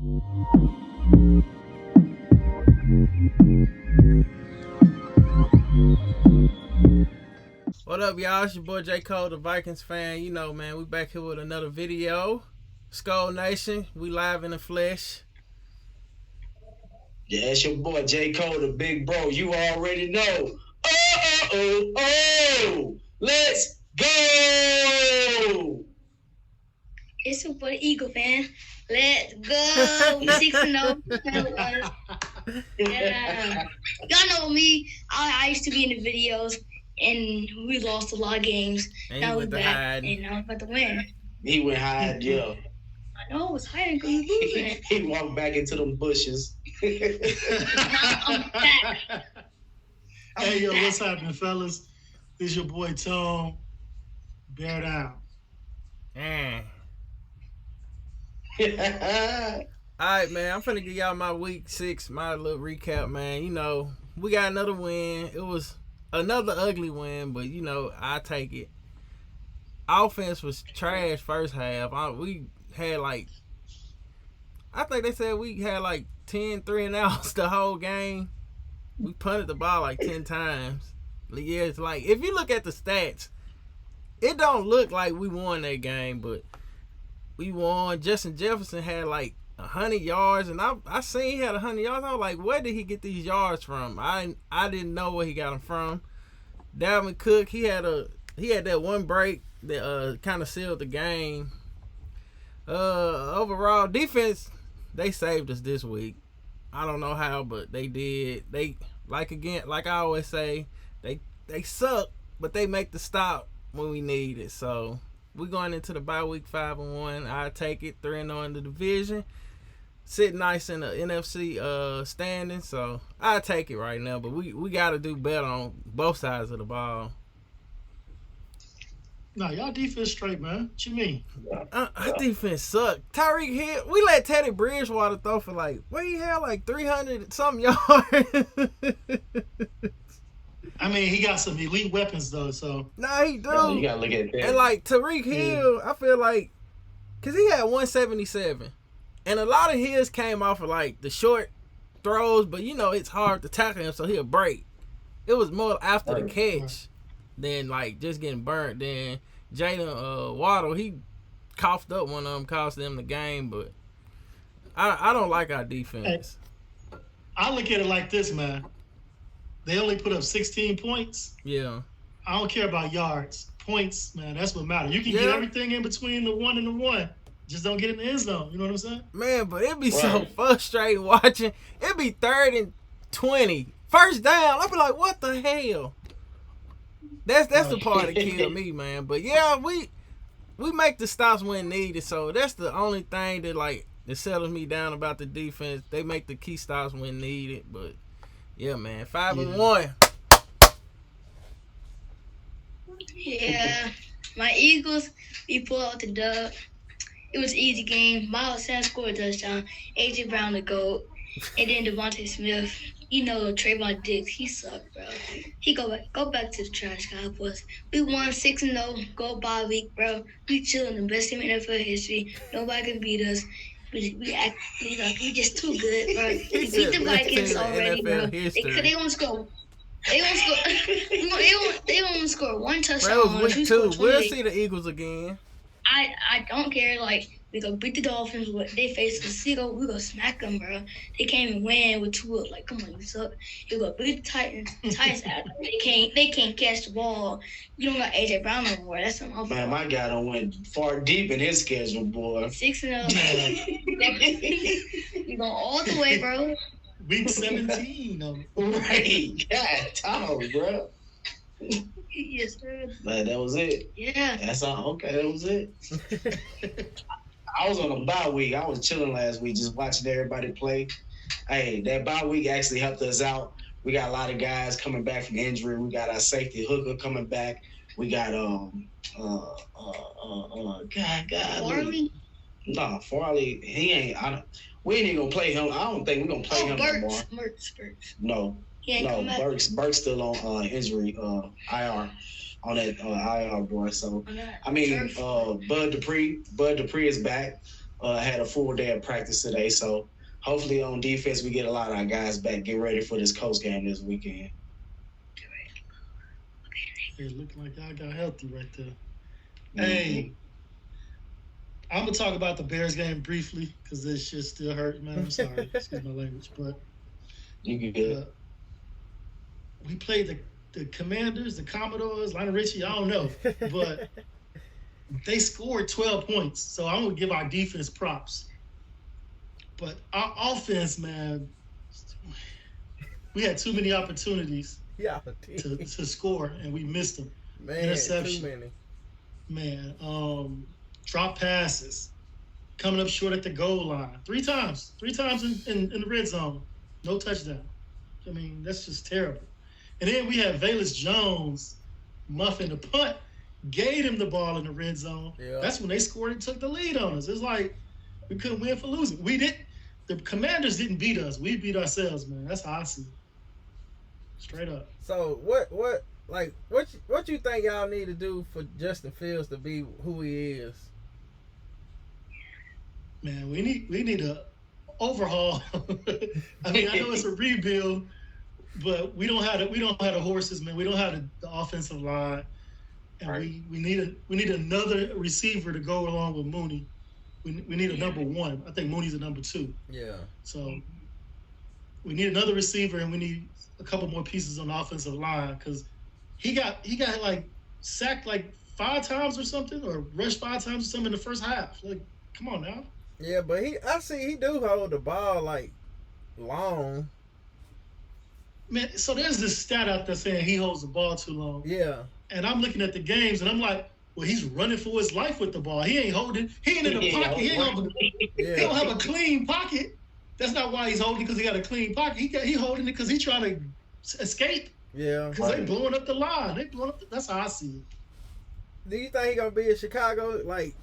What up, y'all? It's your boy J. Cole, the Vikings fan. You know, man, we back here with another video. Skull Nation, we live in the flesh. Yeah, it's your boy J. Cole, the big bro. You already know. Oh! Let's go! It's your boy Eagle fan. Let's go. We 6-0. Yeah. Y'all know me. I used to be in the videos, and we lost a lot of games. And now you we're went to back, hide. and now we're about to win. He went hide, yeah. I know, it was hiding because we losing. He walked back into them bushes. Now I'm back. Hey, yo, what's happening, fellas? This is your boy Tom. Bear down. Man. Alright, man, I'm finna give y'all my week 6, my little recap, man. You know, we got another win. It was another ugly win, but, you know, I take it. Offense was trash first half. We had like, I think they said we had like 10 3-and-outs the whole game. We punted the ball like 10 times. Yeah, it's like, if you look at the stats, it don't look like we won that game, but we won. Justin Jefferson had like 100 yards, and I seen he had 100 yards. I was like, where did he get these yards from? I didn't know where he got them from. Dalvin Cook, he had that one break that kind of sealed the game. Overall defense, they saved us this week. I don't know how, but they did. They like I always say, they suck, but they make the stop when we need it. So we're going into the bye week 5-1. I take it 3-0 in the division. Sit nice in the NFC standing, so I take it right now. But we got to do better on both sides of the ball. Nah, y'all defense straight, man. What you mean? Our defense sucked. Tyreek Hill, we let Teddy Bridgewater throw for like, what he had, like 300 something yards. I mean, he got some elite weapons though, so. Nah, he do. You gotta look at that. And like Tyreek Hill, I feel like, cause he had 177, and a lot of his came off of like the short throws, but you know it's hard to tackle him, so he'll break. It was more after the catch than like just getting burnt. Then Jalen Waddle, he coughed up one of them, cost them the game, but I don't like our defense. Hey, I look at it like this, man. They only put up 16 points. Yeah. I don't care about yards. Points, man, that's what matters. You can get everything in between the 1 and the 1. Just don't get in the end zone. You know what I'm saying? Man, but it'd be so frustrating watching. It'd be 3rd and 20. First down. I'd be like, what the hell? That's the part that killed me, man. But yeah, we make the stops when needed. So that's the only thing that settles me down about the defense. They make the key stops when needed. But yeah, man, 5-1. Yeah, my Eagles, we pulled out the dub. It was an easy game. Miles Sanders scored a touchdown. A.J. Brown the GOAT. And then Devontae Smith. You know, Trayvon Diggs, he sucked, bro. He go back to the trash, Cowboys. We won 6-0, go bye week, bro. We chilling, the best team in NFL history. Nobody can beat us. We act like we just too good, bro. We beat the Vikings already, bro. They won't score. They won't score one touchdown. Bro, week 2. We'll see the Eagles again. I don't care. Like, we go beat the Dolphins. What they face us, we go smack them, bro. They can't even win with Tua. Like, come on, you suck. You go beat the Titans. They can't catch the ball. You don't got AJ Brown no more. That's something. Man, my guy done went far deep in his schedule, boy. 6-0. You going all the way, bro. Week 17. Right. God, Tom, bro. Yes, sir. Man, that was it. Yeah. That's all. Okay, that was it. I was on a bye week. I was chilling last week, just watching everybody play. Hey, that bye week actually helped us out. We got a lot of guys coming back from injury. We got our safety Hooker coming back. We got Farley? No, Farley. He ain't. We ain't even gonna play him. I don't think we're gonna play him no more. Burks. No. Burks still on injury IR on that IR board. So I mean, Bud Dupree is back. had a full day of practice today. So hopefully on defense we get a lot of our guys back. Get ready for this Coast game this weekend. It looking like y'all got healthy right there. Mm-hmm. Hey, I'm gonna talk about the Bears game briefly because this shit still hurt, man. I'm sorry, excuse my language, but You good? We played the Commanders, the Commodores, Lionel Richie. I don't know, but they scored 12 points. So I'm gonna give our defense props. But our offense, man, we had too many opportunities to score, and we missed them. Man, Interception. too many. Man, drop passes, coming up short at the goal line. Three times in the red zone. No touchdown. I mean, that's just terrible. And then we had Velus Jones muffing the punt, gave him the ball in the red zone. Yeah. That's when they scored and took the lead on us. It's like we couldn't win for losing. We didn't. The Commanders didn't beat us. We beat ourselves, man. That's how I see it. Straight up. So what you think y'all need to do for Justin Fields to be who he is? Man, we need a overhaul. I mean, I know it's a rebuild, but we don't have the horses, man. We don't have the offensive line, and Right. we need another receiver to go along with Mooney. We need a number one. I think Mooney's a number two. Yeah. So we need another receiver, and we need a couple more pieces on the offensive line because he got like sacked like 5 times or something, or rushed 5 times or something in the first half. Like, come on now. Yeah, but I see he do hold the ball like long. Man, so there's this stat out there saying he holds the ball too long. Yeah. And I'm looking at the games, and I'm like, well, he's running for his life with the ball. He ain't holding. He ain't in the pocket. He don't have a clean pocket. That's not why he's holding, because he got a clean pocket. He holding it because he's trying to escape. Yeah. Because they blowing up the line. That's how I see it. Do you think he gonna be in Chicago like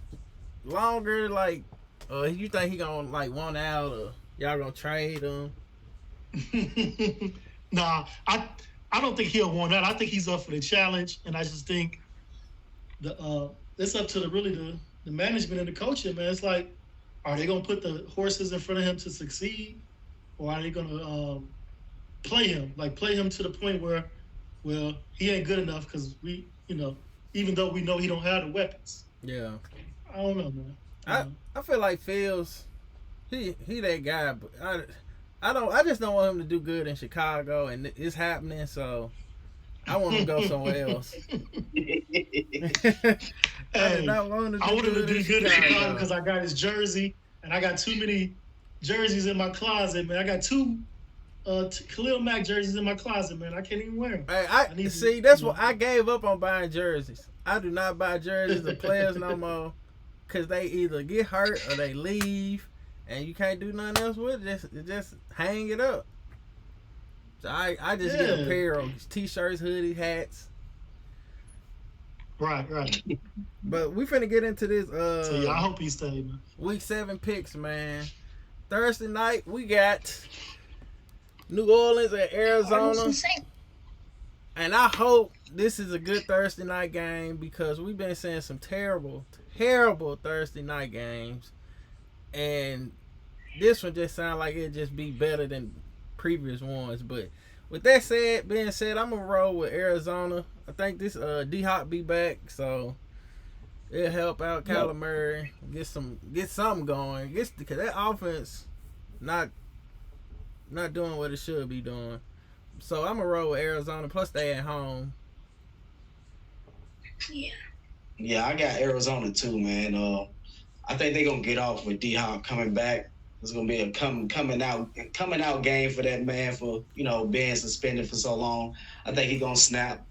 longer? Like, you think he gonna like want out, or y'all gonna trade him? Nah, I don't think he'll want that. I think he's up for the challenge, and I just think it's up to the management and the coaching, man. It's like, are they gonna put the horses in front of him to succeed, or are they gonna play him to the point where, well, he ain't good enough because we, even though we know he don't have the weapons. Yeah. I don't know, man. I feel like Fields, he that guy, but I just don't want him to do good in Chicago, and it's happening, so I want him to go somewhere else. I do not want him to do I want him to do good in Chicago Chicago because I got his jersey, and I got too many jerseys in my closet, man. I got 2 Khalil Mack jerseys in my closet, man. I can't even wear them. Hey, that's what I gave up on buying jerseys. I do not buy jerseys of players no more, because they either get hurt or they leave, and you can't do nothing else with it. Just hang it up. So I just get a pair of t-shirts, hoodies, hats. Right. But we finna get into this So yeah, I hope he stays, man. Week 7 picks, man. Thursday night we got New Orleans and Arizona. And I hope this is a good Thursday night game, because we've been seeing some terrible Thursday night games. And this one just sounds like it'd just be better than previous ones. But with that being said, I'm going to roll with Arizona. I think this D-Hop be back, so it'll help out Kyler Murray, get something going. Because that offense not doing what it should be doing. So I'm going to roll with Arizona, plus they at home. Yeah, I got Arizona too, man. I think they're gonna get off with D-Hop coming back. It's gonna be a coming out game for that man for being suspended for so long. I think he's gonna snap.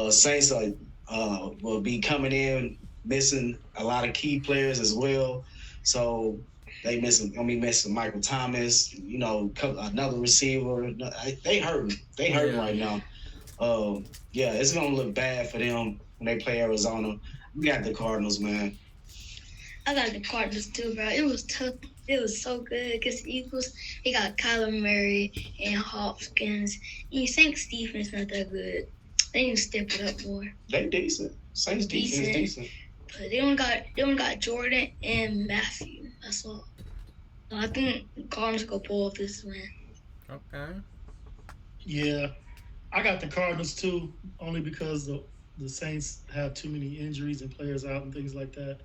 Saints will be coming in missing a lot of key players as well. So gonna be missing Michael Thomas. Another receiver. They hurting. They hurting right now. It's gonna look bad for them when they play Arizona. We got the Cardinals, man. I got the Cardinals too, bro. It was tough. It was so good against the Eagles. They got Kyler Murray and Hopkins. And you Saints defense not that good. They need to step it up more. They decent. Saints defense is decent. But they don't got Jordan and Matthew. That's all. I think Cardinals go pull off this win. Okay. Yeah, I got the Cardinals too, only because the Saints have too many injuries and players out and things like that.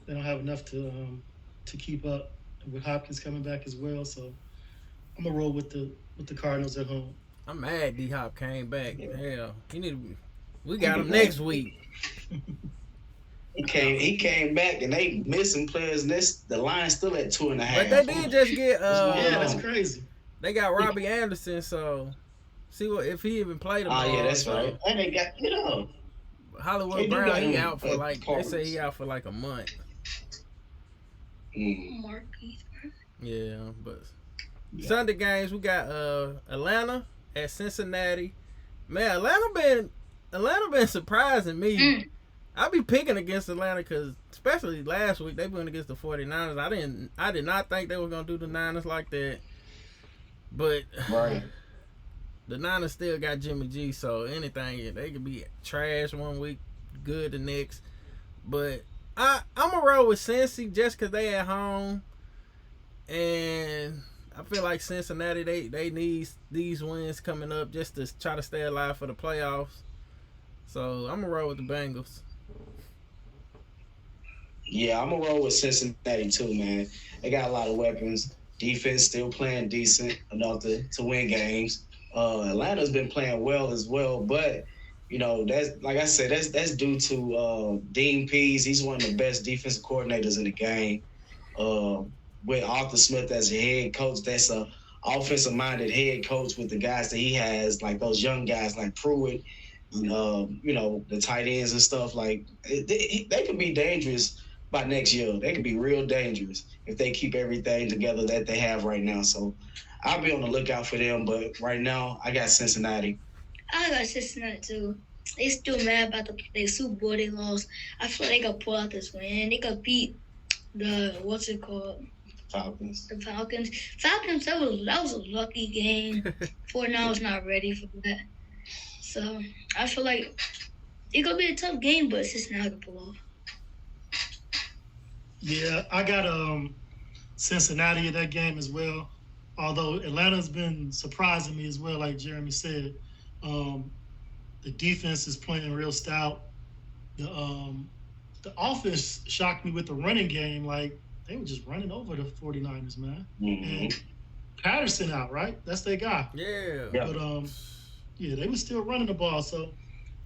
They don't have enough to keep up with Hopkins coming back as well. So I'm gonna roll with the Cardinals at home. I'm mad D Hop came back. Hell, we got him next week. He came back and they missing players. And the line's still at 2.5. But they did just get Yeah, that's crazy. they got Robbie Anderson, so see what if he even played him. Oh yeah, that's right. And they got Hollywood They do Brown, got he him out for at like they Cardinals. say he out for like a month. Marquise. Yeah, but Sunday games we got Atlanta at Cincinnati. Man, Atlanta been surprising me. I be picking against Atlanta because especially last week they went against the 49ers. I did not think they were gonna do the Niners like that. But right. the Niners still got Jimmy G, so anything they could be trash one week, good the next. But I'm gonna roll with Cincy just because they at home, and I feel like Cincinnati they need these wins coming up just to try to stay alive for the playoffs. So I'm gonna roll with the Bengals. Yeah, I'm gonna roll with Cincinnati too, man. They got a lot of weapons. Defense still playing decent enough to win games. Atlanta's been playing well as well, but that's like I said, that's due to Dean Pease. He's one of the best defensive coordinators in the game. With Arthur Smith as a head coach, that's a offensive-minded head coach with the guys that he has, like those young guys like Pruitt, the tight ends and stuff. Like they could be dangerous by next year. They could be real dangerous if they keep everything together that they have right now. So I'll be on the lookout for them. But right now, I got Cincinnati. I got Cincinnati too. They still mad about the Super Bowl they lost. I feel like they could pull out this win. They could beat the Falcons. The Falcons. That was a lucky game. 49ers not ready for that. So I feel like it could be a tough game, but Cincinnati could pull off. Yeah, I got Cincinnati in that game as well. Although Atlanta's been surprising me as well, like Jeremy said. The defense is playing real stout. The offense shocked me with the running game. Like, they were just running over the 49ers, man. Mm-hmm. And Patterson out, right? That's their guy. Yeah. But, they were still running the ball. So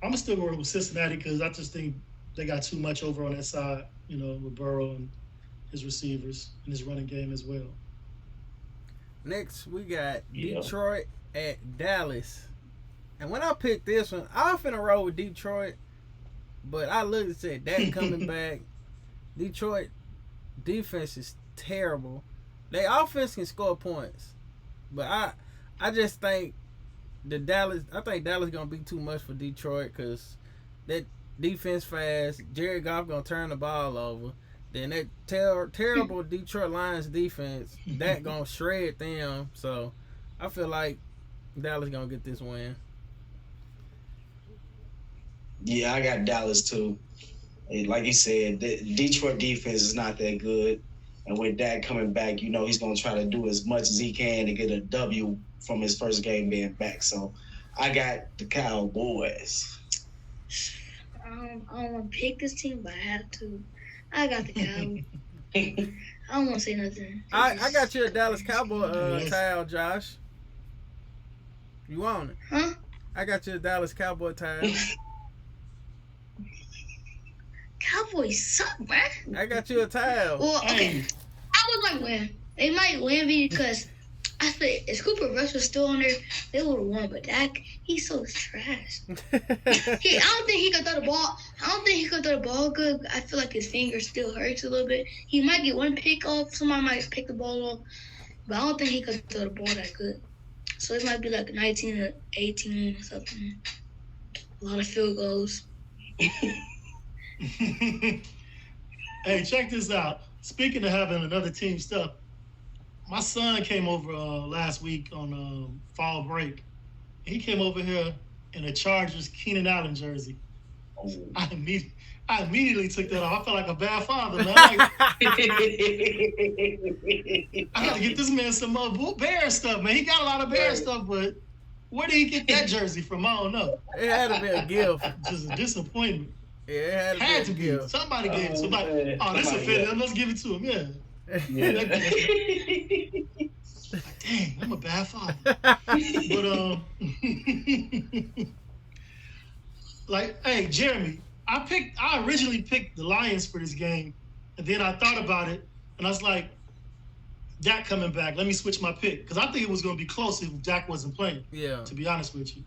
I'm going to still go with Cincinnati because I just think they got too much over on that side, with Burrow and his receivers and his running game as well. Next, we got Detroit at Dallas. And when I picked this one, I was finna roll with Detroit, but I looked and said, that coming back. Detroit defense is terrible. Their offense can score points, but I just think Dallas gonna be too much for Detroit because that defense fast. Jared Goff gonna turn the ball over. Then that terrible Detroit Lions defense that gonna shred them. So I feel like Dallas gonna get this win. Yeah, I got Dallas too. Like you said, the Detroit defense is not that good. And with Dak coming back, he's going to try to do as much as he can to get a W from his first game being back. So I got the Cowboys. I don't want to pick this team, but I have to. I got the Cowboys. I don't want to say nothing. I got you a Dallas Cowboy tile, Josh. You want it? Huh? I got you a Dallas Cowboy tile. Cowboys suck, bruh. I got you a tile. Well, okay. I would like win. They might win because I feel if Cooper Rush was still on there, they would have won. But Dak, he's so trash. I don't think he could throw the ball. I don't think he could throw the ball good. I feel like his finger still hurts a little bit. He might get one pick off. Somebody might pick the ball off. But I don't think he could throw the ball that good. So it might be like 19 or 18 or something. A lot of field goals. Hey, check this out. Speaking of having another team stuff, my son came over last week on fall break. He came over here in a Chargers Keenan Allen jersey. Oh. I I immediately took that off. I felt like a bad father, man. I got to get this man some Bear stuff, man. He got a lot of Bear stuff, but where did he get that jersey from? I don't know. It had to be a gift. Just a disappointment. Yeah, it had to be a gift. Somebody gave it to him. Like, this is fit. Let's give it to him. Yeah. Like, dang, I'm a bad father. But like, hey, Jeremy, I originally picked the Lions for this game, and then I thought about it, and I was like, Dak coming back. Let me switch my pick because I think it was going to be close if Dak wasn't playing. Yeah. To be honest with you,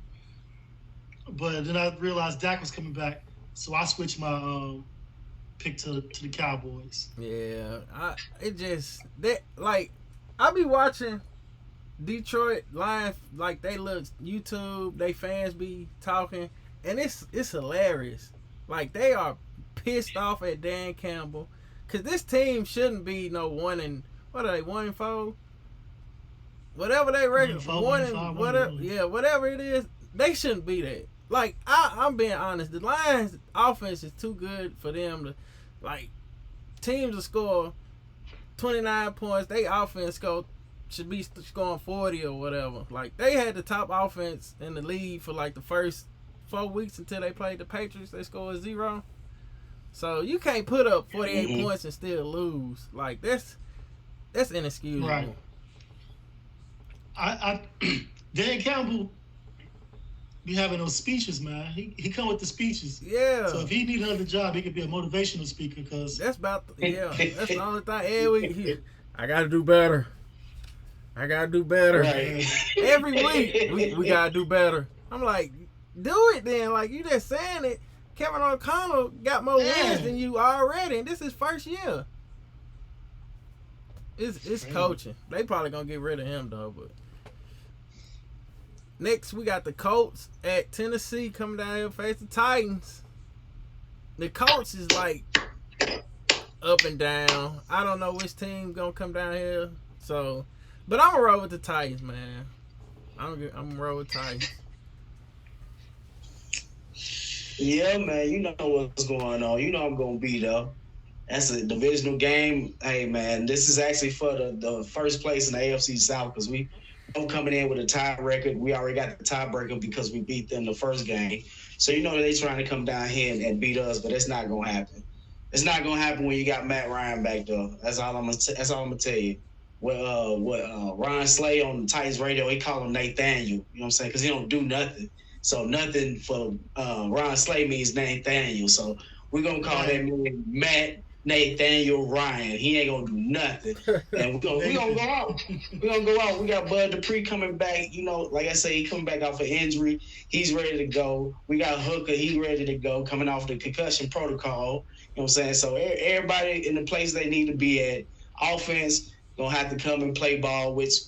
but then I realized Dak was coming back, so I switched my pick to the Cowboys. Yeah, I be watching Detroit Lions, like they look YouTube, they fans be talking, and it's hilarious. Like they are pissed off at Dan Campbell because this team shouldn't be no 1-4? Whatever they record, whatever it is, they shouldn't be that. Like I'm being honest, the Lions offense is too good for them to, like, teams will score 29 points. They offense should be scoring 40 or whatever. Like they had the top offense in the league for like the first 4 weeks until they played the Patriots. They scored 0. So you can't put up 48 points and still lose. Like that's inexcusable. Right. Dan Campbell be having those speeches, man. He come with the speeches. Yeah. So if he need another job, he could be a motivational speaker. Cause that's that's the only thing every week. I gotta do better. Right. Every week we gotta do better. I'm like, do it then. Like you just saying it. Kevin O'Connell got more wins than you already, and this is first year. It's coaching. They probably gonna get rid of him though. But next we got the Colts at Tennessee coming down here to face the Titans. The Colts is like up and down. I don't know which team gonna come down here. So, but I'm gonna roll with the Titans, man. I'm gonna roll with Titans. Yeah, man, you know what's going on. You know I'm going to be there. That's a divisional game. Hey, man, this is actually for the first place in the AFC South because we both coming in with a tie record. We already got the tiebreaker because we beat them the first game. So you know they're trying to come down here and beat us, but it's not going to happen. It's not going to happen when you got Matt Ryan back there. That's all I'm gonna tell you. What Ryan Slay on the Titans radio, he called him Nathaniel. You know what I'm saying? Because he don't do nothing. So nothing for Ron Slay means Nathaniel. So we're going to call that man Matt Nathaniel Ryan. He ain't going to do nothing. And we're going to go out. We're going to go out. We got Bud Dupree coming back. You know, like I say, he coming back off an injury. He's ready to go. We got Hooker. He ready to go, coming off the concussion protocol. You know what I'm saying? So everybody in the place they need to be at. Offense going to have to come and play ball, which –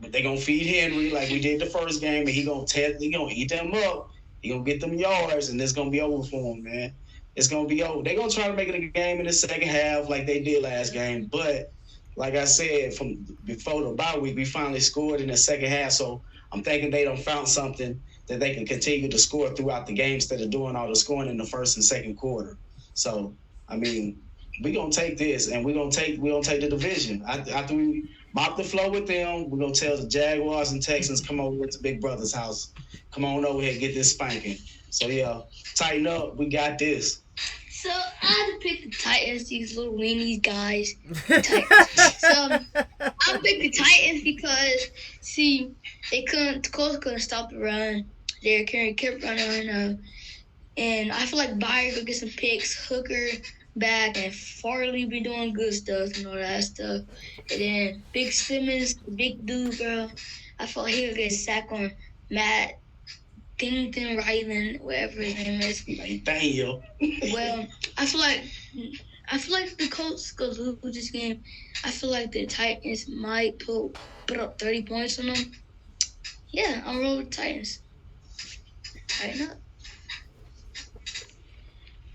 but they're going to feed Henry like we did the first game, and he going to eat them up. He going to get them yards, and it's going to be over for him, man. It's going to be over. They're going to try to make it a game in the second half like they did last game. But like I said, from before the bye week, we finally scored in the second half. So I'm thinking they done found something that they can continue to score throughout the game instead of doing all the scoring in the first and second quarter. So, I mean, we're going to take this, and we're going to take the division. After we mop the floor with them, we're going to tell the Jaguars and Texans, come over to Big Brother's house. Come on over here and get this spanking. So, yeah, tighten up. We got this. So, I had to pick the Titans, these little weenie guys. So, I picked the Titans because, see, the Colts couldn't stop the run. Derrick Henry kept running. And I feel like Byard will get some picks. Hooker back, and Farley be doing good stuff and all that stuff. And then Big Simmons, big dude, bro. I feel like he'll get sacked on Matt Dington Ryland, whatever his name is. Daniel. Well, I feel like the Colts go lose this game. I feel like the Titans might put up 30 points on them. Yeah, I'm rolling with Titans. Tighten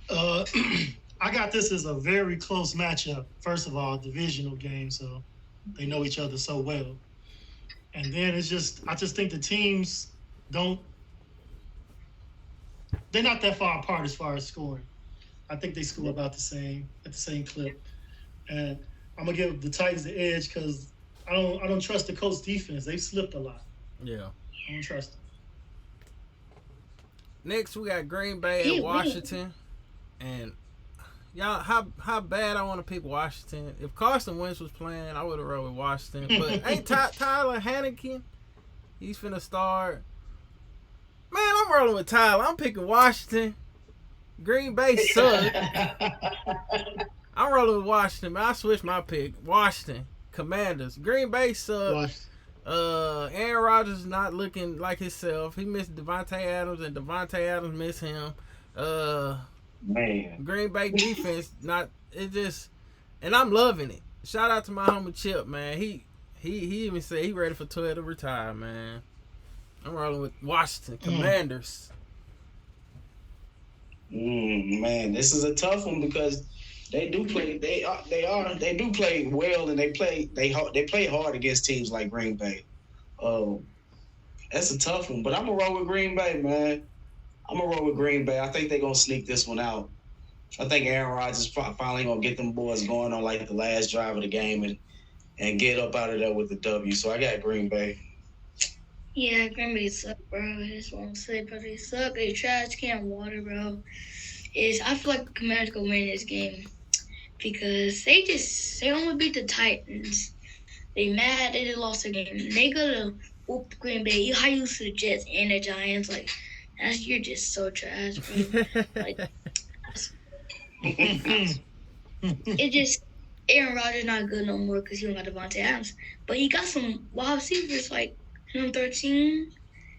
up. I got this as a very close matchup. First of all, divisional game, so they know each other so well. And then I just think the teams they're not that far apart as far as scoring. I think they score about the same at the same clip. And I'm gonna give the Titans the edge because I don't trust the Colts defense. They've slipped a lot. Yeah. I don't trust them. Next, we got Green Bay at Washington. And y'all, how bad I want to pick Washington. If Carson Wentz was playing, I would have rolled with Washington. But ain't Tyler Haneke? He's finna start. Man, I'm rolling with Tyler. I'm picking Washington. Green Bay suck. I'm rolling with Washington, man. I switched my pick. Washington Commanders. Green Bay suck. Aaron Rodgers is not looking like himself. He missed Devontae Adams, and Devontae Adams missed him. Man. Green Bay defense, and I'm loving it. Shout out to my homie Chip, man. He even said he ready for 12 to retire, man. I'm rolling with Washington Commanders. Man, this is a tough one because they do play. They do play well, and they play hard against teams like Green Bay. That's a tough one, but I'm gonna roll with Green Bay, man. I think they're gonna sneak this one out. I think Aaron Rodgers finally gonna get them boys going on like the last drive of the game and get up out of there with the W. So I got Green Bay. Yeah, Green Bay suck, bro. I just want to say, but they suck. They trash can water, bro. I feel like the Commanders gonna win this game because they only beat the Titans. They mad they just lost the game. They gonna whoop Green Bay. How you to the Jets and the Giants? Like, you're just so trash, bro. Like, Aaron Rodgers not good no more because he don't got Devontae Adams, but he got some wide receivers like him 13.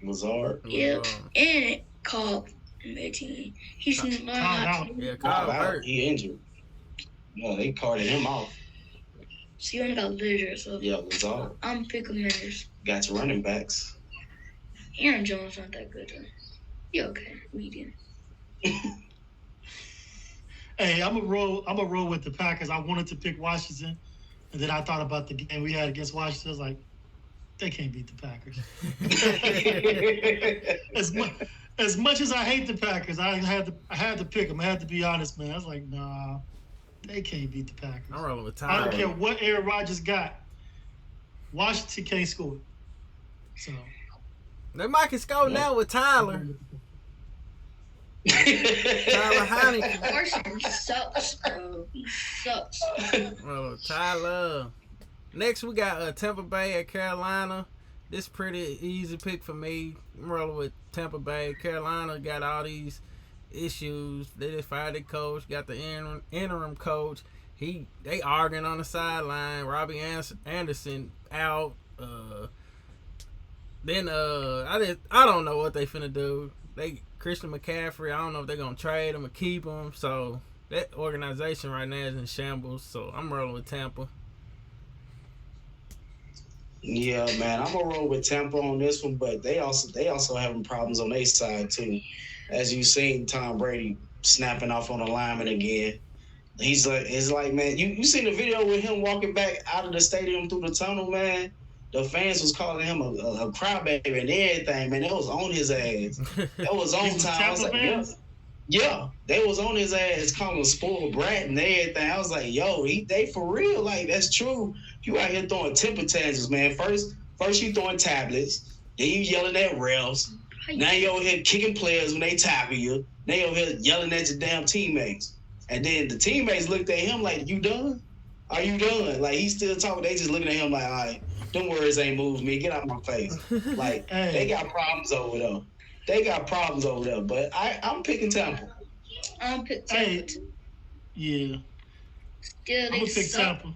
Lazard. Yep, and Cobb. 18. He's learning how to. Yeah, Cobb hurt. He injured. Yeah, they carted him off. So you only got Lizard, so yeah, Lazard. I'm picking Commanders. Got your running backs. Aaron Jones not that good though. You okay? Medium. Hey, I'm a roll with the Packers. I wanted to pick Washington, and then I thought about the game we had against Washington. I was like, they can't beat the Packers. As much as I hate the Packers, I had to pick them. I had to be honest, man. I was like, nah, they can't beat the Packers. I'm rolling with Tyler. I don't care what Aaron Rodgers got. Washington can't score. So they might can score now with Tyler. Tyler Haneke. Carson sucks, bro. He sucks. Oh, Tyler. Next, we got Tampa Bay at Carolina. This pretty easy pick for me. I'm rolling with Tampa Bay. Carolina got all these issues. They just fired the coach. Got the interim coach. They arguing on the sideline. Robbie Anderson out. Then I don't know what they finna do. Christian McCaffrey, I don't know if they're gonna trade him or keep him. So that organization right now is in shambles. So I'm rolling with Tampa. Yeah, man, I'm gonna roll with Tampa on this one, but they also having problems on their side too. As you seen, Tom Brady snapping off on the lineman again. It's like, man, you seen the video with him walking back out of the stadium through the tunnel, man. The fans was calling him a crybaby and everything, man. That was on his ass. That was on time. I was like, yeah, they was on his ass calling him a spoiled brat and everything. I was like, yo, they for real. Like, that's true. You out here throwing temper tantrums, man. First you throwing tablets, then you yelling at refs. Now you over here kicking players when they tackle you. Now you over here yelling at your damn teammates. And then the teammates looked at him like, you done? Are you done? Like, he's still talking. They just looking at him like, all right, them words ain't moved me. Get out my face. Like, they got problems over there. But I'm picking Tampa. I'm picking Tampa. Yeah. Still, I'm going to pick Tampa.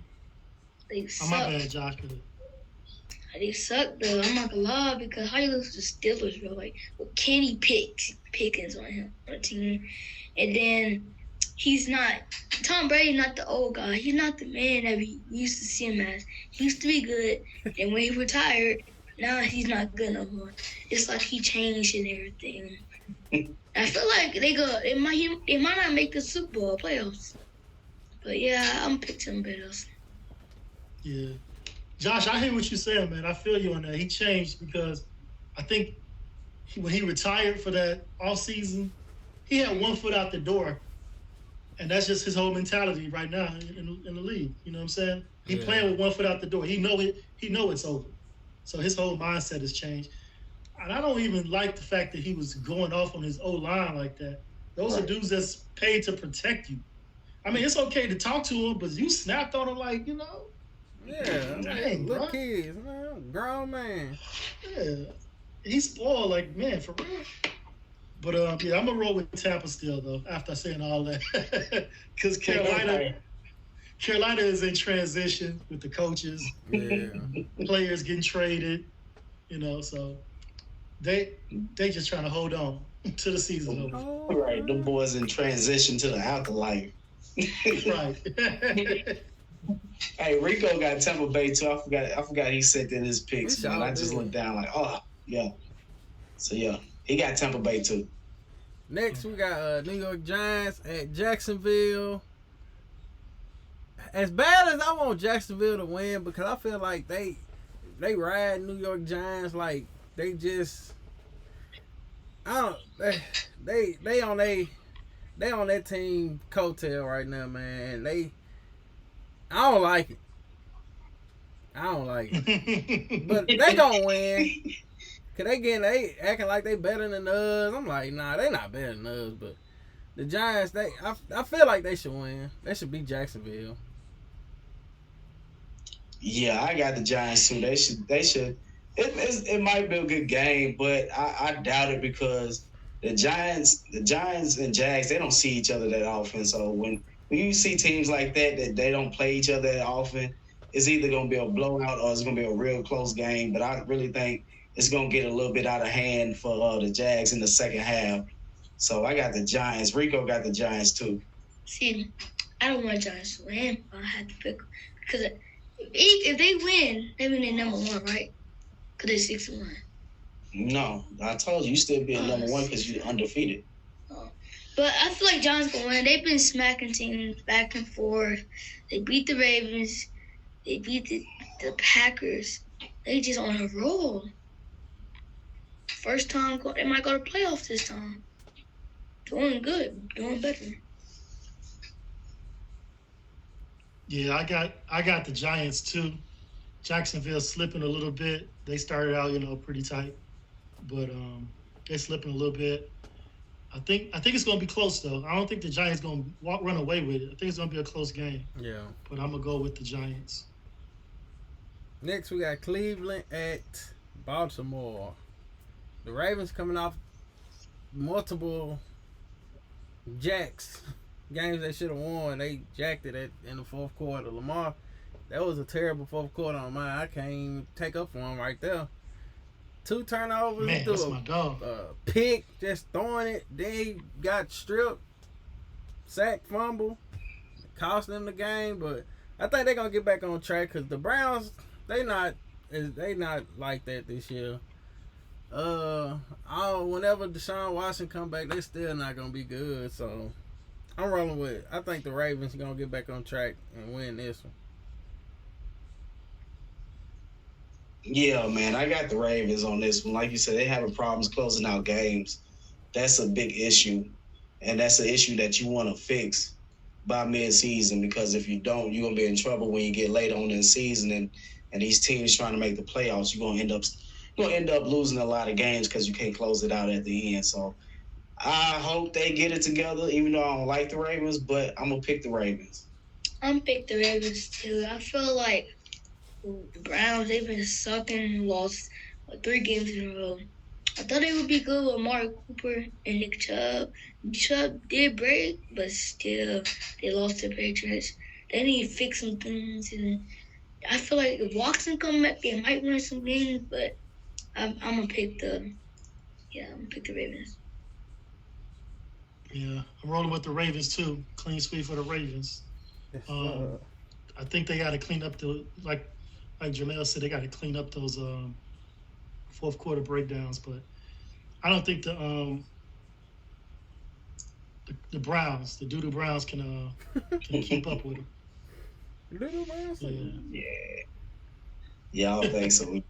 They suck. My bad, Josh. They suck, though. I'm not gonna lie, because how you lose to Steelers, bro? Like, with Kenny Pickens on the team. And then he's not – Tom Brady's not the old guy. He's not the man that we used to see him as. He used to be good, and when he retired, now he's not good no more. It's like he changed and everything. I feel like they might not make the Super Bowl playoffs. But, yeah, I'm picking Bills. Yeah. Josh, I hear what you're saying, man. I feel you on that. He changed because I think when he retired for that offseason, he had one foot out the door. And that's just his whole mentality right now in the league. You know what I'm saying? He Yeah. playing with one foot out the door. He know it. He know it's over. So his whole mindset has changed. And I don't even like the fact that he was going off on his O line like that. Those are dudes that's paid to protect you. I mean, it's okay to talk to him, but you snapped on him like, you know. Yeah, Dang, little bro. kids, man, grown man. Yeah, he's spoiled, like, man, for real. But yeah, I'm gonna roll with Tampa still though. After saying all that, because Carolina is in transition with the coaches, Yeah, players getting traded, you know. So they just trying to hold on to the season over. All right, the boys in transition to the afterlife. Right. Hey, Rico got Tampa Bay too. I forgot he said that in his picks. He Man. I sure just did. looked down like, oh yeah. So yeah, he got Tampa Bay too. Next, we got New York Giants at Jacksonville. As bad as I want Jacksonville to win, because I feel like they ride New York Giants like they just they on that team coattail right now, man. I don't like it. But they gonna win. Cause they acting like they better than us. I'm like, nah, they not better than us. But the Giants, I feel like they should win. They should beat Jacksonville. Yeah, I got the Giants too. They should. It might be a good game, but I doubt it because the Giants and Jags, they don't see each other that often. So when you see teams like that they don't play each other that often, it's either gonna be a blowout or it's gonna be a real close game. But I really think it's gonna get a little bit out of hand for the Jags in the second half. So I got the Giants. Rico got the Giants too. See, I don't want Giants to win. I have to pick because if they win, they win at number 1, right? Because they're 6-1. No, I told you still be at number 1 because you're undefeated. But I feel like Giants gonna win. They've been smacking teams back and forth. They beat the Ravens. They beat the Packers. They just on a roll. First time they might go to playoffs this time. Doing good, doing better. Yeah, I got the Giants too. Jacksonville slipping a little bit. They started out, pretty tight, but they're slipping a little bit. I think it's gonna be close though. I don't think the Giants gonna run away with it. I think it's gonna be a close game. Yeah. But I'm gonna go with the Giants. Next, we got Cleveland at Baltimore. The Ravens coming off multiple jacks. Games they should have won. They jacked it in the fourth quarter. Lamar, that was a terrible fourth quarter on mine. I can't even take up for him right there. 2 turnovers. Man, that's my dog. Pick, just throwing it. Then he got stripped. Sack, fumble. Cost them the game. But I think they're going to get back on track because the Browns, they not like that this year. Whenever Deshaun Watson come back, they still not going to be good. So I'm rolling with it. I think the Ravens are going to get back on track and win this one. Yeah, man, I got the Ravens on this one. Like you said, they having problems closing out games. That's a big issue, and that's an issue that you want to fix by mid-season because if you don't, you're gonna be in trouble when you get late on in the season and these teams trying to make the playoffs. You're gonna end up losing a lot of games because you can't close it out at the end. So I hope they get it together, even though I don't like the Ravens, but I'm gonna pick the Ravens. I'm pick the Ravens too. I feel like the Browns, they've been sucking, lost 3 games in a row. I thought they would be good with Amari Cooper and Nick Chubb. Chubb did break, but still, they lost to the Patriots. They need to fix some things. And I feel like if Watson come back, they might win some games, but I'm going to pick the Ravens. Yeah, I'm rolling with the Ravens too. Clean sweep for the Ravens. I think they got to clean up like Jamel said, they got to clean up those fourth quarter breakdowns. But I don't think the Browns, the Doodoo Browns, can keep up with them. Little Browns? Yeah, I don't think so.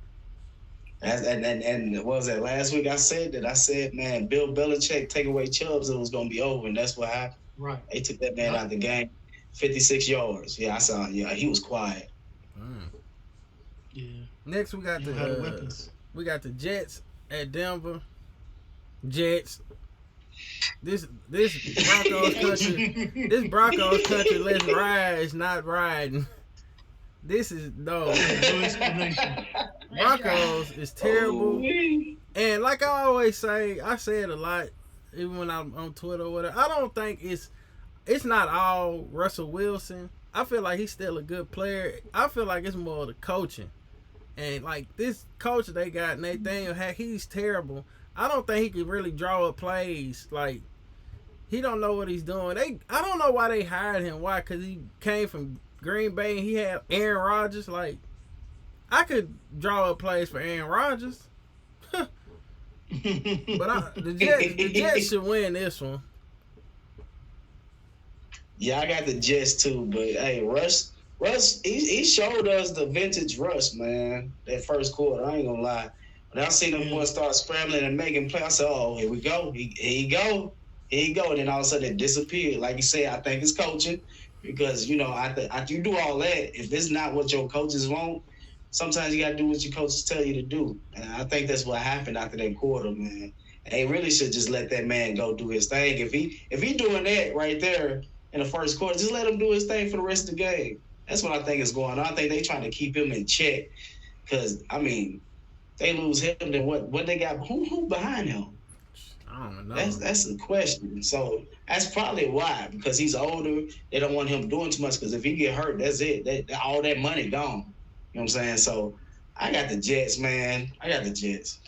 And what was that last week? I said, man, Bill Belichick take away Chubbs, it was gonna be over, and that's what happened. Right. They took that man out of the game. 56 yards. Yeah, I saw. Yeah, he was quiet. Yeah. Next, we got the Jets at Denver. Jets. This Broncos country. This Broncos country. Let's ride. It's not riding. This is no. Broncos is terrible. And like I always say, I say it a lot, even when I'm on Twitter or whatever. I don't think it's not all Russell Wilson. I feel like he's still a good player. I feel like it's more the coaching. And like this coach they got, Nathaniel Hack, he's terrible. I don't think he can really draw up plays. Like he don't know what he's doing. I don't know why they hired him. Why? Because he came from Green Bay and he had Aaron Rodgers. Like I could draw up plays for Aaron Rodgers. But the Jets should win this one. Yeah, I got the Jets too, but hey, Russ, he showed us the vintage Russ, man. That first quarter, I ain't gonna lie. When I seen them boys start scrambling and making plays, I said, "Oh, here we go, here you go." And then all of a sudden it disappeared. Like you said, I think it's coaching because after you do all that, if it's not what your coaches want, sometimes you gotta do what your coaches tell you to do. And I think that's what happened after that quarter, man. They really should just let that man go do his thing. If he doing that right there in the first quarter, just let him do his thing for the rest of the game. That's what I think is going on. I think they trying to keep him in check because, I mean, they lose him, then what they got? Who behind him? I don't know. That's the question. So that's probably why, because he's older. They don't want him doing too much because if he get hurt, that's it. All that money gone. You know what I'm saying? So I got the Jets, man. I got the Jets.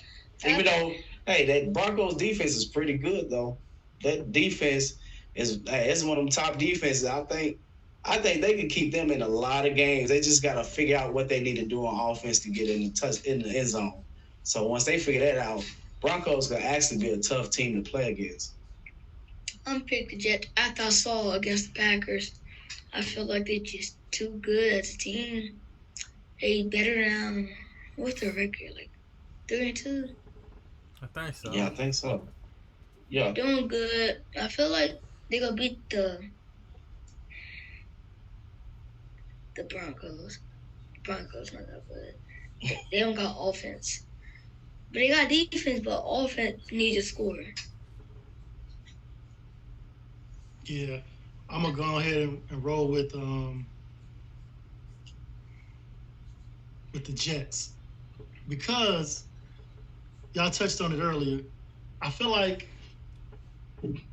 Even though, hey, that Broncos defense is pretty good, though. That defense it's one of them top defenses. I think they can keep them in a lot of games. They just got to figure out what they need to do on offense to get in the end zone. So once they figure that out, Broncos going to actually be a tough team to play against. I'm picking the Jets. After I saw against the Packers, I feel like they're just too good as a team. They better than what's the record, like 3-2? I think so. Yeah, I think so. Yeah, They're doing good. I feel like they're gonna beat the Broncos. The Broncos not that good. They don't got offense, but they got defense. But offense needs to score. Yeah, I'm gonna go ahead and roll with the Jets because y'all touched on it earlier. I feel like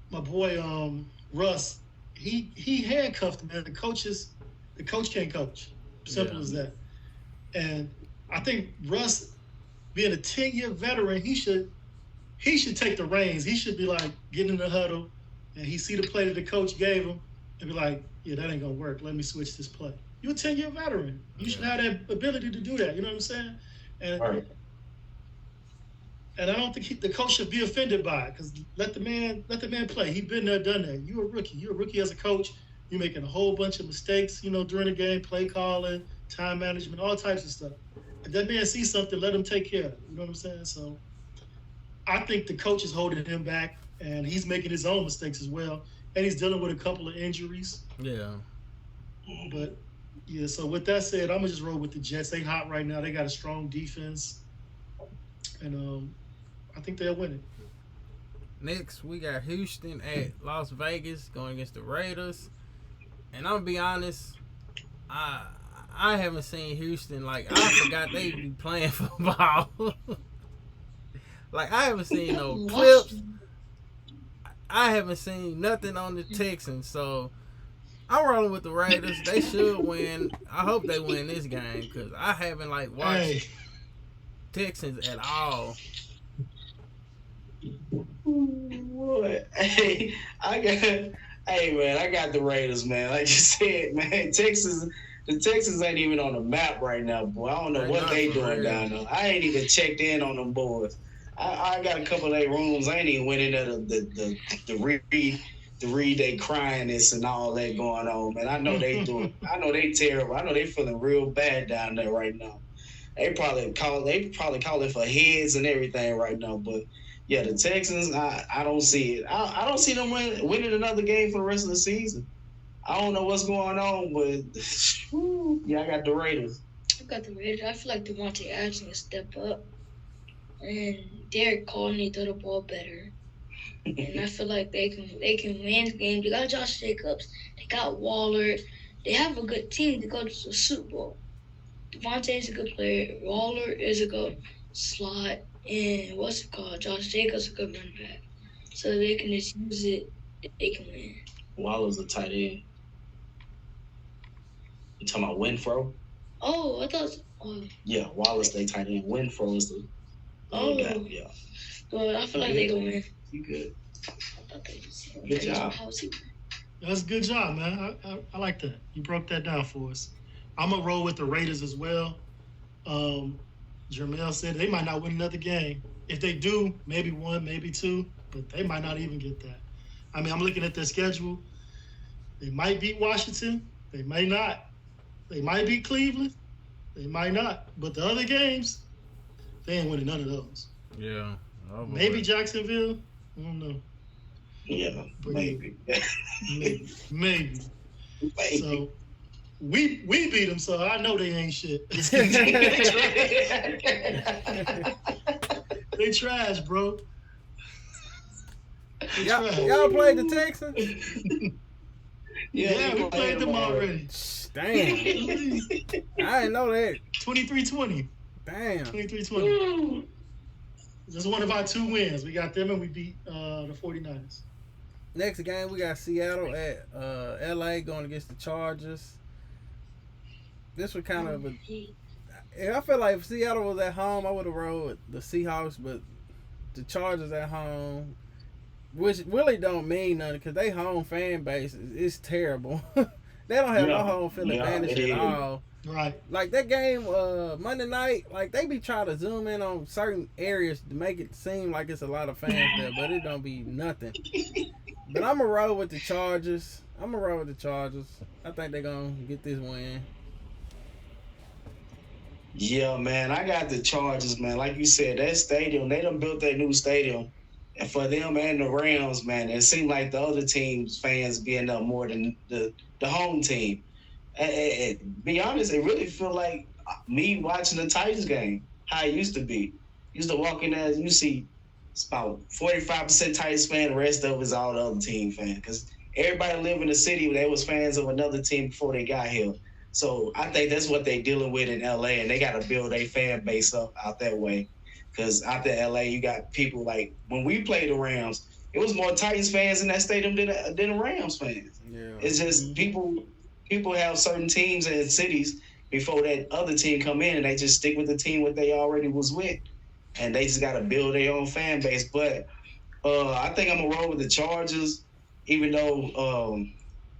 my boy Russ, he handcuffed, man. The coach can't coach. Simple as that. And I think Russ, being a 10-year veteran, he should take the reins. He should be like getting in the huddle and he see the play that the coach gave him and be like, yeah, that ain't gonna work. Let me switch this play. You're a 10-year veteran. You should have that ability to do that. You know what I'm saying? And right. And I don't think the coach should be offended by it because let the man play. He's been there, done that. You're a rookie. You're a rookie as a coach. You're making a whole bunch of mistakes, during the game, play calling, time management, all types of stuff. If that man sees something, let him take care of it. You know what I'm saying? So I think the coach is holding him back, and he's making his own mistakes as well. And he's dealing with a couple of injuries. Yeah. But, yeah, so with that said, I'm going to just roll with the Jets. They hot right now. They got a strong defense. And I think they'll win it. Next, we got Houston at Las Vegas going against the Raiders. And I'm going to be honest, I haven't seen Houston. Like, I forgot they be playing football. Like, I haven't seen no clips. I haven't seen nothing on the Texans. So, I'm rolling with the Raiders. They should win. I hope they win this game because I haven't, watched Texans at all. What? Hey, I got the Raiders, man. Like you said, man, the Texans ain't even on the map right now, boy. I don't know what they doing down there. I ain't even checked in on them boys. I got a couple of their rooms. I ain't even went into the read they cryingness and all that going on, man. I know they doing. I know they terrible. I know they feeling real bad down there right now. They probably calling for heads and everything right now, but. Yeah, the Texans, I don't see it. I don't see them winning another game for the rest of the season. I don't know what's going on, but yeah, I got the Raiders. I got the Raiders. I feel like Devontae Adams can step up, and Derek Carr need to throw the ball better. And I feel like they can win the game. They got Josh Jacobs. They got Waller. They have a good team to go to the Super Bowl. Devontae is a good player. Waller is a good slot. And Josh Jacobs is a good running back. So they can just use it. They can win. Waller's a tight end. You talking about Winfro? Oh, I thought. Yeah, Waller's their tight end. Winfro is the guy. Yeah. Well, I feel like they can win. You good? Good job. That's a good job, man. I like that. You broke that down for us. I'm going to roll with the Raiders as well. Jermel said they might not win another game. If they do, maybe one, maybe two, but they might not even get that. I mean, I'm looking at their schedule. They might beat Washington. They may not. They might beat Cleveland. They might not. But the other games, they ain't winning none of those. Yeah. Maybe Jacksonville. I don't know. Yeah, maybe. Maybe. So we beat them, so I know they ain't shit. They trash, bro. Y'all played the Texans? Yeah, we played them already. Damn. I didn't know that. 23-20. Damn. 23-20. This is one of our 2 wins. We got them and we beat the 49ers. Next game, we got Seattle at LA going against the Chargers. This was kind of I feel like if Seattle was at home, I would have rolled with the Seahawks, but the Chargers at home, which really don't mean nothing because they home fan base is terrible. They don't have no home field advantage at all. Right. Like that game Monday night, like they be trying to zoom in on certain areas to make it seem like it's a lot of fans there, but it don't be nothing. But I'm going to roll with the Chargers. I think they're going to get this win. Yeah, man, I got the Chargers, man. Like you said, that stadium, they done built that new stadium. And for them and the Rams, man, it seemed like the other team's fans being up more than the home team. And be honest, it really feel like me watching the Titans game, how it used to be. Used to walk in there, you see it's about 45% Titans fan, the rest of it is all the other team fan. Because everybody live in the city, they was fans of another team before they got here. So I think that's what they dealing with in LA, and they got to build a fan base up out that way. Because out there in LA, you got people like when we played the Rams, it was more Titans fans in that stadium than the Rams fans. Yeah. It's just people have certain teams and cities before that other team come in, and they just stick with the team what they already was with, and they just got to build their own fan base. But I think I'm gonna roll with the Chargers, even though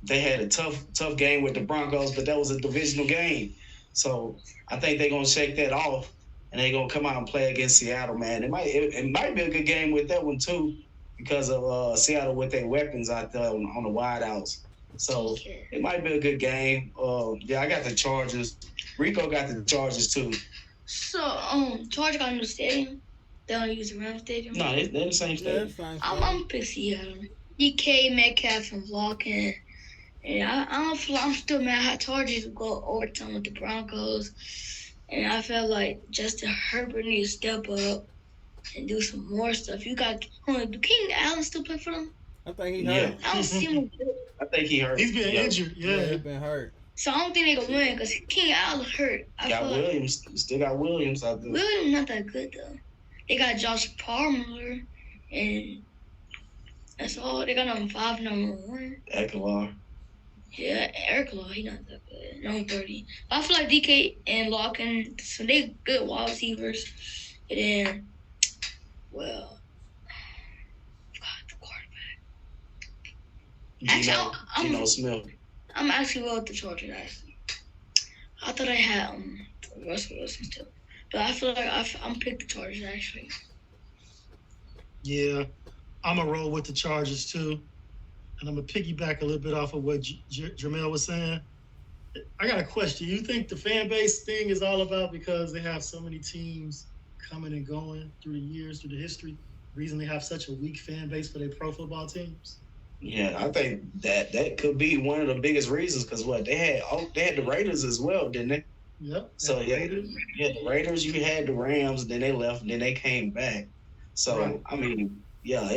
they had a tough game with the Broncos, but that was a divisional game, so I think they're gonna shake that off. And they're going to come out and play against Seattle, man. It might be a good game with that one, too, because of Seattle with their weapons out there on the wideouts. So it might be a good game. Yeah, I got the Chargers. Rico got the Chargers, too. So, Chargers got a new stadium? They don't use the Rams Stadium? No, they're the same stadium. I'm going to pick Seattle. DK, Metcalf, and Larkin. And I'm still mad how Chargers go overtime with the Broncos. And I felt like Justin Herbert needs to step up and do some more stuff. You got do King Allen still play for them? I think he hurt. I don't see him. I think he hurt. He's been injured. Yeah, he's been hurt. So I don't think they gonna win because King Allen hurt. Got Williams. Still got Williams out there. Williams not that good though. They got Josh Palmer and that's all. They got number 5, number 1. Ekeler. Yeah, Eric Law, he not that good. Number 30. I feel like DK and Larkin, so they good wide receivers. And then, well, I forgot the quarterback. Actually, Geno Smith. I'm actually well with the Chargers, actually. I thought I had Russell Wilson too. But I feel like I'm pick the Chargers, actually. Yeah, I'm going to roll with the Chargers, too. And I'm going to piggyback a little bit off of what Jermel was saying. I got a question. You think the fan base thing is all about because they have so many teams coming and going through the years, through the history? reason they have such a weak fan base for their pro football teams? Yeah, I think that could be one of the biggest reasons because they had the Raiders as well, didn't they? Yep. So yeah, the Raiders. You had the Rams, then they left, and then they came back. So Right. I mean, yeah,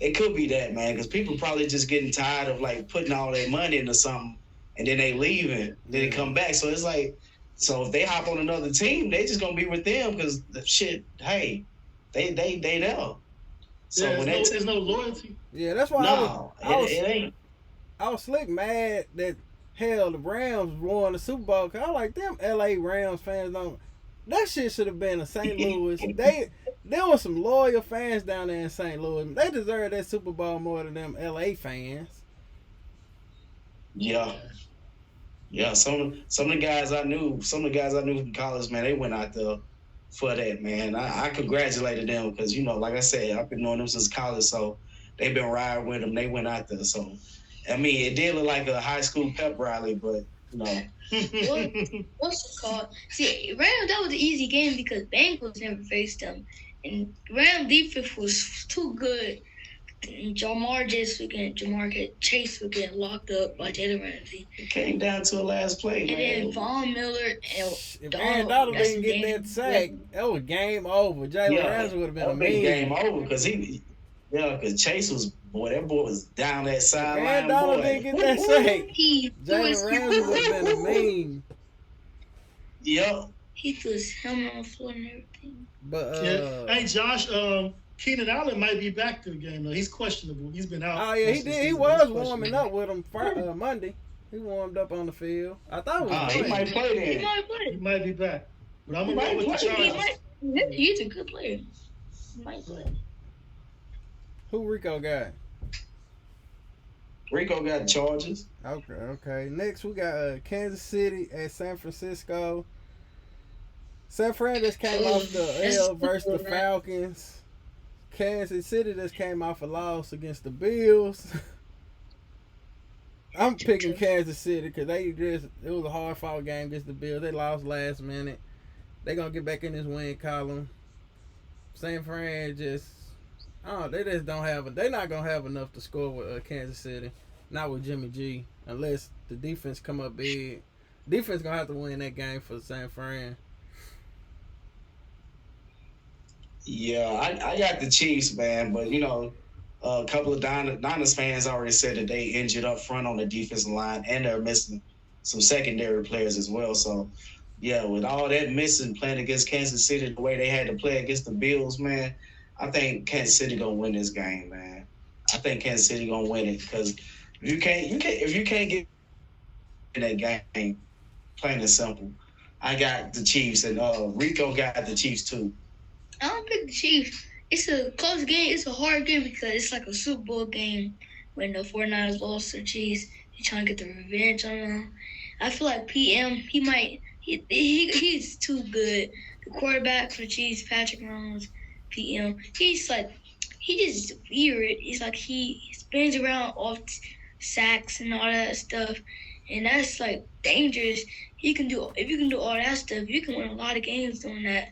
it could be that, man, because people probably just getting tired of like putting all their money into something, and then they leave it, then they come back. So it's like, so if they hop on another team, they just gonna be with them because the shit. Hey, they there. So Yeah, when there's no loyalty. Yeah, that's why it ain't. I was slick mad that hell the Rams won the Super Bowl. Cause I was like them LA Rams fans don't. That shit should have been in St. Louis. There were some loyal fans down there in St. Louis. They deserve that Super Bowl more than them LA fans. Yeah. Yeah, some of the guys I knew from college, man, they went out there for that, man. I congratulated them because, like I said, I've been knowing them since college, so they've been riding with them. They went out there, so I mean, it did look like a high school pep rally, but What's it called? See, Rams, that was an easy game because Bengals never faced them, and Ram defense was too good. And Jamar Chase was getting locked up by Jalen Ramsey. It came down to a last play, And man. then Von Miller and If Aaron Donald didn't get that sack, that was game over. Jalen Ramsey would have been a mean. Game over because because Chase that boy was down that sideline. Aaron Donald didn't get that sack. Jalen Ramsey would have been a mean. Yep. He threw his helmet on the floor and everything. But hey, Josh, Keenan Allen might be back to the game though. He's questionable. He's been out. Oh yeah, he did. He was warming up with him Monday. He warmed up on the field. I thought it was he might play then. He might be back. But I'm gonna go with the Chargers. He's a good player. He might play. Who Rico got? Rico got the Chargers. Okay. Next we got Kansas City at San Francisco. San Fran just came off the L versus the Falcons. Kansas City just came off a loss against the Bills. I'm picking Kansas City because it was a hard fought game against the Bills. They lost last minute. They're gonna get back in this win column. San Fran they just don't have they're not gonna have enough to score with Kansas City. Not with Jimmy G, unless the defense come up big. Defense gonna have to win that game for San Fran. Yeah, I got the Chiefs, man, but a couple of Niners fans already said that they injured up front on the defensive line, and they're missing some secondary players as well. So, yeah, with all that missing, playing against Kansas City the way they had to play against the Bills, man, I think Kansas City gonna win this game, man. I think Kansas City gonna win it because if you can't get in that game, plain and simple, I got the Chiefs, and Rico got the Chiefs too. I don't pick the Chiefs. It's a close game. It's a hard game because it's like a Super Bowl game when the 49ers lost to the Chiefs. He's trying to get the revenge on them. I feel like PM, he's too good. The quarterback for the Chiefs, Patrick Mahomes, PM, he's just weird. He's like he spins around off sacks and all that stuff. And that's like dangerous. If you can do all that stuff, you can win a lot of games doing that.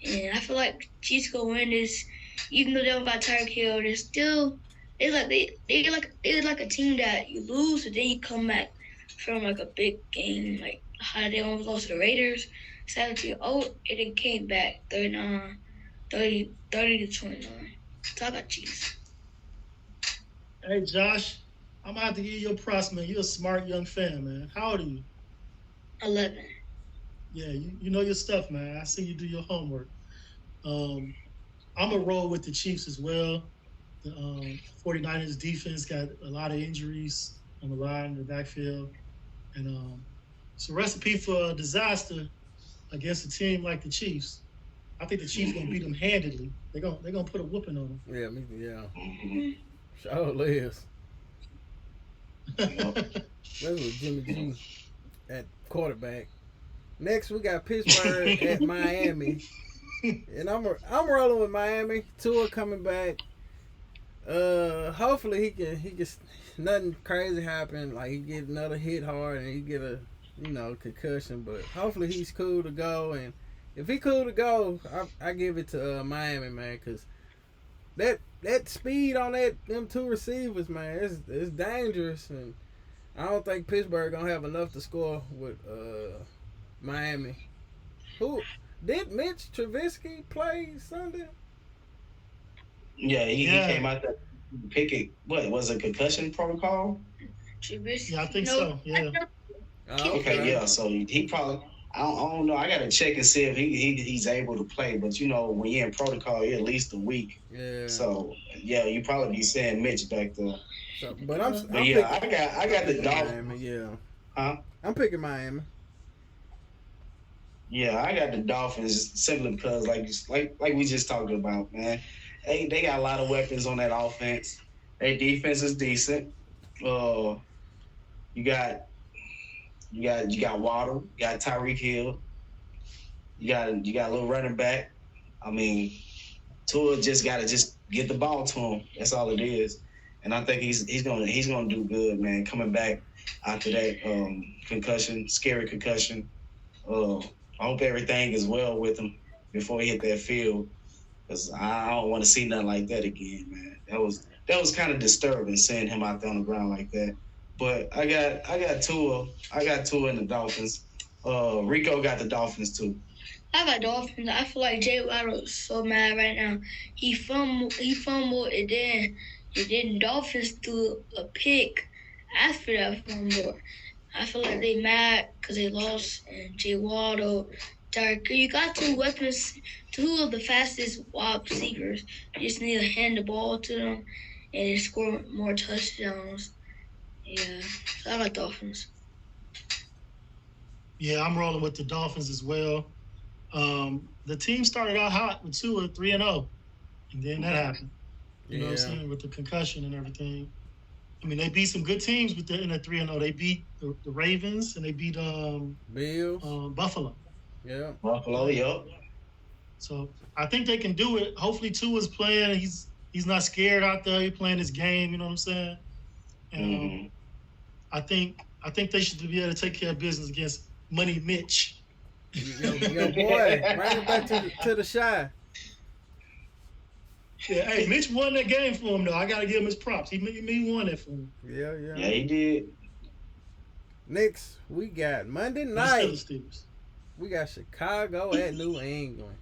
And I feel like Chiefs gonna win this, even though they don't got Tyreek Hill. They're like a team that you lose, but then you come back from like a big game, like how they almost lost to the Raiders, 17-0, and then came back 30 to 29. So I got Chiefs. Hey Josh, I'm gonna have to give you your props, man. You're a smart young fan, man. How old are you? 11. Yeah, you know your stuff, man. I see you do your homework. I'm going to roll with the Chiefs as well. The 49ers defense got a lot of injuries on the line, in the backfield. And it's a recipe for disaster against a team like the Chiefs. I think the Chiefs going to beat them handedly. They're gonna put a whooping on them. Yeah. Mm-hmm. Sure is. That's with Jimmy G at quarterback. Next, we got Pittsburgh at Miami, and I'm rolling with Miami. Tua coming back. Hopefully he can nothing crazy happen. Like he get another hit hard and he get a concussion. But hopefully he's cool to go. And if he cool to go, I give it to Miami, man, because that speed on them two receivers, man, it's dangerous, and I don't think Pittsburgh gonna have enough to score with Miami. Who did Mitch Trubisky play Sunday? Yeah, he came out there picking. What was it? Concussion protocol? Trubisky. Yeah, I think so. Yeah. Okay, yeah. So he probably. I don't know. I gotta check and see if he's able to play. But when you're in protocol, you're at least a week. Yeah. So yeah, you probably be seeing Mitch back there. So, but I'm yeah, I got the Dolphins. Miami, yeah. Huh? I'm picking Miami. Yeah, I got the Dolphins simply because like we just talked about, man. They got a lot of weapons on that offense. Their defense is decent. You got Waddle, you got Tyreek Hill, you got a little running back. I mean, Tua just got to get the ball to him. That's all it is. And I think he's gonna do good, man. Coming back after that concussion, scary concussion. I hope everything is well with him before he hit that field, because I don't want to see nothing like that again, man. That was kind of disturbing seeing him out there on the ground like that. But I got Tua. I got Tua in the Dolphins. Rico got the Dolphins too. I got Dolphins. I feel like Jay Waddle is so mad right now. He fumbled, and then Dolphins threw a pick after that fumble. I feel like they mad because they lost, and Jay Waddle, Derek. You got two weapons, two of the fastest wide receivers. You just need to hand the ball to them and score more touchdowns. Yeah, so I got Dolphins. Yeah, I'm rolling with the Dolphins as well. The team started out hot with 3-0, and then that happened. You know what I'm saying, with the concussion and everything. I mean, they beat some good teams in the 3-0. They beat the Ravens and they beat Bills, Buffalo. Yeah, Buffalo. Yep. So I think they can do it. Hopefully, Tua's playing. He's not scared out there. He's playing his game. You know what I'm saying? And I think they should be able to take care of business against Money Mitch. Yo, boy, bring it back to the shy. Yeah, hey, Mitch won that game for him, though. I got to give him his props. He won that for him. Yeah. Yeah, he did. Next, we got Monday night. We got Chicago at New England.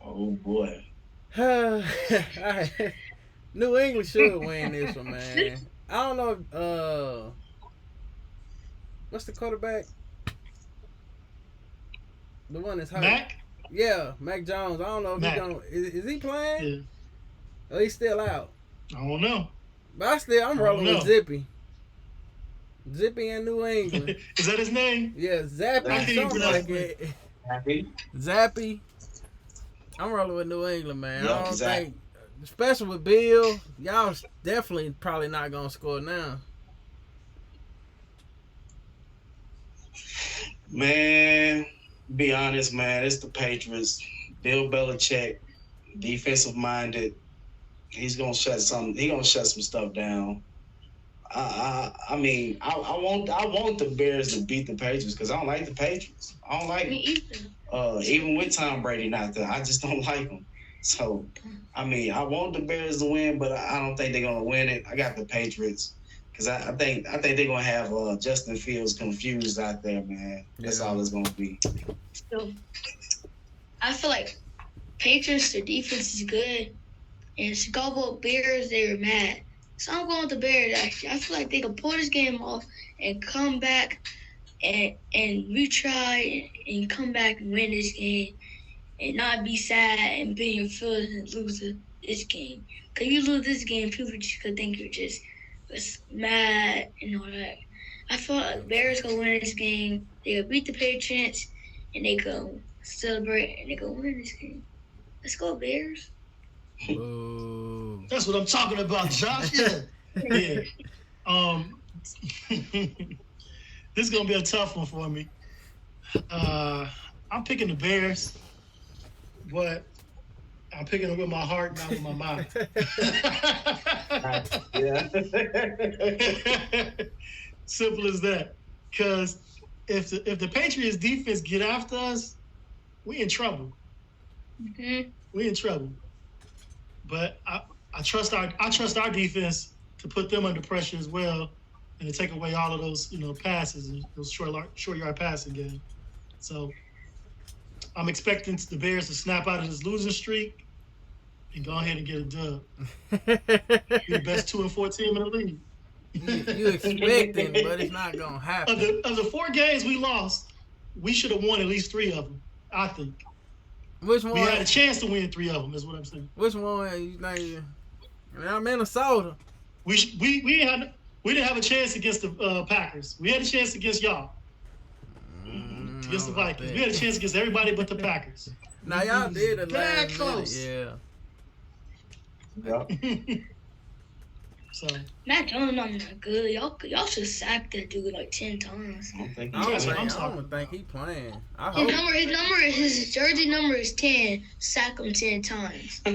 Oh, boy. New England should win this one, man. I don't know if, what's the quarterback? The one that's hurt. Mac? Yeah, Mac Jones. I don't know if he's going to... Is he playing? Yeah. Or he's still out? I don't know. But I'm rolling with Zippy. Zippy in New England. Is that his name? Yeah, Zappy. Something like it. Zappy. I'm rolling with New England, man. I don't think... Especially with Bill, y'all definitely probably not going to score now. Man, be honest, man. It's the Patriots. Bill Belichick, defensive minded. He's gonna shut some stuff down. I want the Bears to beat the Patriots because I don't like the Patriots. I don't like them. Even with Tom Brady not there, I just don't like them. So, I want the Bears to win, but I don't think they're gonna win it. I got the Patriots. Because I think they're gonna have Justin Fields confused out there, man. That's all it's gonna be. So, I feel like Patriots, their defense is good, and Chicago Bears, they were mad. So I'm going with the Bears. Actually, I feel like they can pull this game off and come back and retry and come back and win this game, and not be sad and be in Fields and lose this game. Because you lose this game, people just could think you're just mad and all that. I thought the Bears gonna win this game. They gonna beat the Patriots and they go celebrate and they go win this game. Let's go, Bears. Ooh. That's what I'm talking about, Josh. Yeah. This is gonna be a tough one for me. I'm picking the Bears, but I'm picking it with my heart, not with my mind. Yeah. Simple as that. Because if the Patriots defense get after us, we in trouble. Mm-hmm. We in trouble. But I trust our defense to put them under pressure as well, and to take away all of those passes and those short yard passing game. So I'm expecting the Bears to snap out of this losing streak and go ahead and get a dub. Be the best 2-4 team in the league. You expecting, but it's not gonna happen. Of the 4 games we lost, we should have won at least 3 of them. I think Which one? we had a chance to win 3 of them. Is what I'm saying. Which one you think? Now Minnesota. We didn't have a chance against the Packers. We had a chance against y'all. Against the Vikings. We had a chance against everybody but the Packers. Now y'all did it That last close. minute, Yeah. So Matt Jones not good. Y'all should sack that dude like 10 times. I don't think yeah. I That's what I'm don't talking think he playing. I His hope. his jersey number is 10. Sack him 10 times. hey,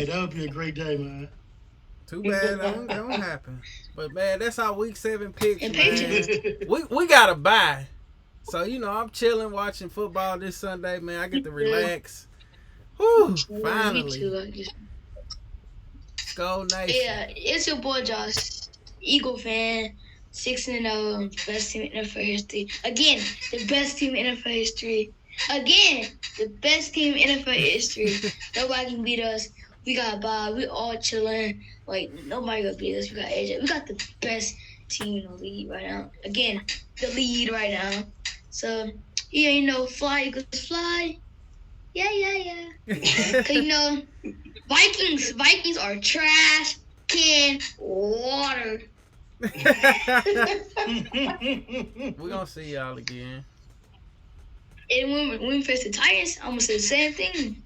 that would be a great day, man. Too bad that don't happen. But man, that's our week 7 picks, And man. Patriots. We got to buy. So I'm chilling watching football this Sunday, man. I get to relax. Whew, Me too. finally. I just- Skull Nation. Yeah, it's your boy Josh, Eagle fan, 6-0, best team in NFL history. Again, the best team in NFL history. Again, the best team in NFL history. Nobody can beat us. We got Bob. We all chilling. Like nobody gonna beat us. We got AJ. We got the best team in the league right now. Again, the lead right now. So yeah, fly Eagles fly. Yeah. Cause Vikings are trash can water. We're going to see y'all again. And when we face the Titans, I'm gonna say the same thing.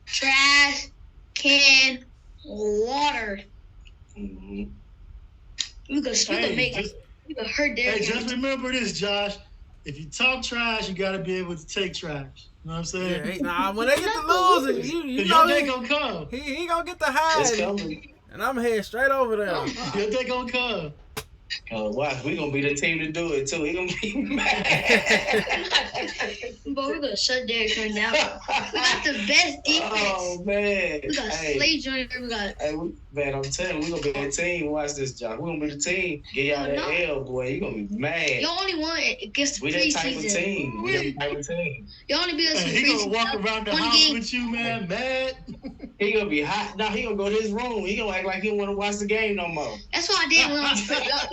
Trash can water. Mhm. We could hurt their Hey, just remember this, Josh. If you talk trash, you got to be able to take trash. You know what I'm saying? Yeah, nah, when they get to losing, you Cause know your day he, gonna come. he gonna get the It's high. coming. And I'm headed straight over there. Your day gonna come. Watch, we gonna be the team to do it too. He gonna be mad. But we're gonna shut Derrick Henry down. We got the best defense. Oh man. We got Hey, Slade Jr. We got man, I'm telling you, we gonna be the team. Watch this, Josh. We gonna be the team. Get y'all that No. L, boy. You gonna be mad. you only won against the We that type of preseason. team. We that type of team. You only beat us in Hey, the he gonna walk preseason. around the One house game. with you, man, mad. He gonna be hot. Now he gonna go to his room. He gonna act like he don't want to watch the game no more. That's what I did when I was okay. I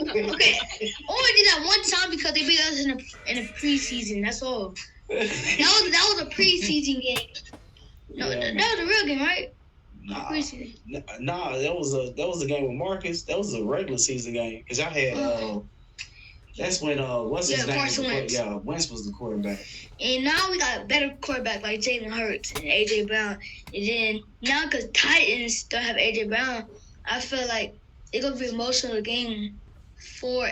only did that one time because they beat us in the preseason. That's all. That was a preseason game. No, Yeah. that was a real game, right? Nah, Preseason. nah, that was a game with Marcus. That was a regular season game because I had that's when what's his name? Carson Wentz. Yeah, Wentz was the quarterback. And now we got a better quarterback like Jalen Hurts and AJ Brown. And then now because Titans don't have AJ Brown, I feel like it's gonna be a emotional game for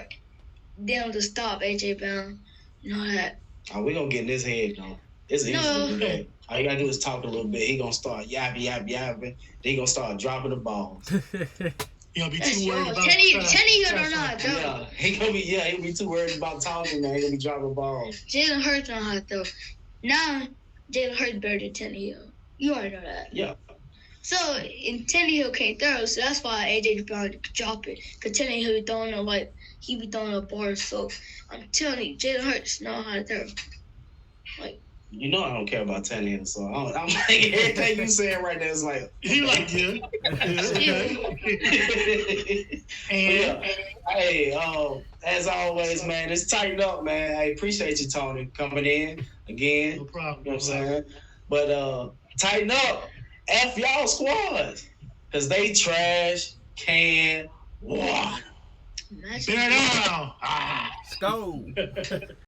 them to stop AJ Brown. You know that. Oh, we gonna get in his head though. It's easy No. to do that. All you gotta do is talk a little bit. He gonna start yapping. Then he gonna start dropping the balls. You gonna be That's too worried yours. about Tenny trash or not, talking. though. He'll be too worried about talking, man. He gonna be dropping balls. Jalen Hurts on hot though. Now Jalen Hurts better than Tannehill. You already know that. Yeah. So and Tannehill can't throw, so that's why AJ Brown could drop it. Cause Tannehill be throwing he be throwing a bar. So I'm telling you, Jalen Hurts know how to throw. You know I don't care about Tannehill, so I'm like everything you saying right there is like. He like, yeah. Okay. Yeah. Hey, as always, man, it's tightened up, man. I appreciate you, Tony, coming in again. No problem. You know what I'm saying? But tighten up. F y'all squads. Because they trash can water. Imagine Bear down. Skull.